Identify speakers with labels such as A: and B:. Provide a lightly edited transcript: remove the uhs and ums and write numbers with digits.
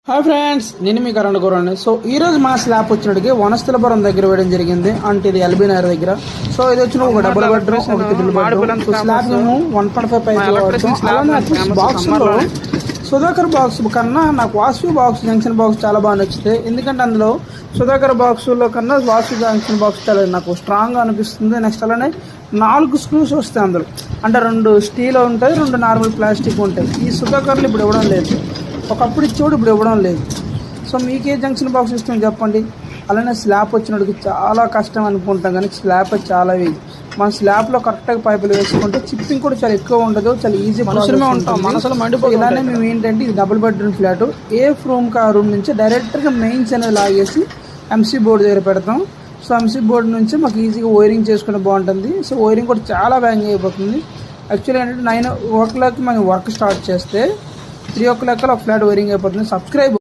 A: Hi friends, నేను మీ current కూరండి. So ఈ రోజు మా స్లాబ్ వచ్చినట్టుకి వనస్థలపురం దగ్గర వేయడం జరిగింది. అంటే ఇది ఎల్బీ నగర్ దగ్గర. సో ఇది వచ్చిన ఒక డబుల్ బెడ్రూమ్, ఒక ట్రిపుల్ బెడ్రూమ్. సో స్లాబ్ మేము 1.5 పైకి వాడతాం. అలానే బాక్స్ లో సుధాకర్ బాక్స్ కన్నా నాకు వాసు బాక్స్, జంక్షన్ బాక్స్ చాలా బాగా నచ్చుతుంది. ఎందుకంటే అందులో సుధాకర్ బాక్స్లో కన్నా వాసు జంక్షన్ బాక్స్ చాలా నాకు స్ట్రాంగ్గా అనిపిస్తుంది. నెక్స్ట్ అలానే 4 స్క్రూస్ వస్తాయి అందులో. అంటే 2 స్టీల్ ఉంటాయి, 2 నార్మల్ ప్లాస్టిక్ ఉంటాయి. ఈ సుధాకర్లు ఇప్పుడు ఇవ్వడం లేదు, ఒకప్పుడు ఇచ్చేవాడు, ఇప్పుడు ఇవ్వడం లేదు. సో మీకే జంక్షన్ బాక్స్ ఇష్టం చెప్పండి. అలానే స్లాబ్ వచ్చినట్టుకి చాలా కష్టం అనుకుంటాం, కానీ స్లాబ్ చాలా ఈజీ. మన స్లాబ్లో కరెక్ట్గా పైపులు వేసుకుంటే చిప్పింగ్ కూడా చాలా ఎక్కువ ఉండదు, చాలా ఈజీ మనసులో ఉంటాం. మనసులో మండిపోయి ఇలానే మేము ఏంటంటే ఇది డబుల్ బెడ్రూమ్ ఫ్లాట్. ఏ రూమ్ కా రూమ్ నుంచి డైరెక్ట్గా మెయిన్స్ అనేది లాగేసి ఎంసీ బోర్డు దగ్గర పెడతాం. సో ఎంసీ బోర్డు నుంచి మాకు ఈజీగా వైరింగ్ చేసుకుంటే బాగుంటుంది. సో వైరింగ్ కూడా చాలా బ్యాంగ్ అయిపోతుంది. యాక్చువల్లీ ఏంటంటే 9 o'clock మనం వర్క్ స్టార్ట్ చేస్తే 3 o'clock ఒక ఫ్లాట్ వైరింగ్ అయిపోతుంది. సబ్స్క్రైబ్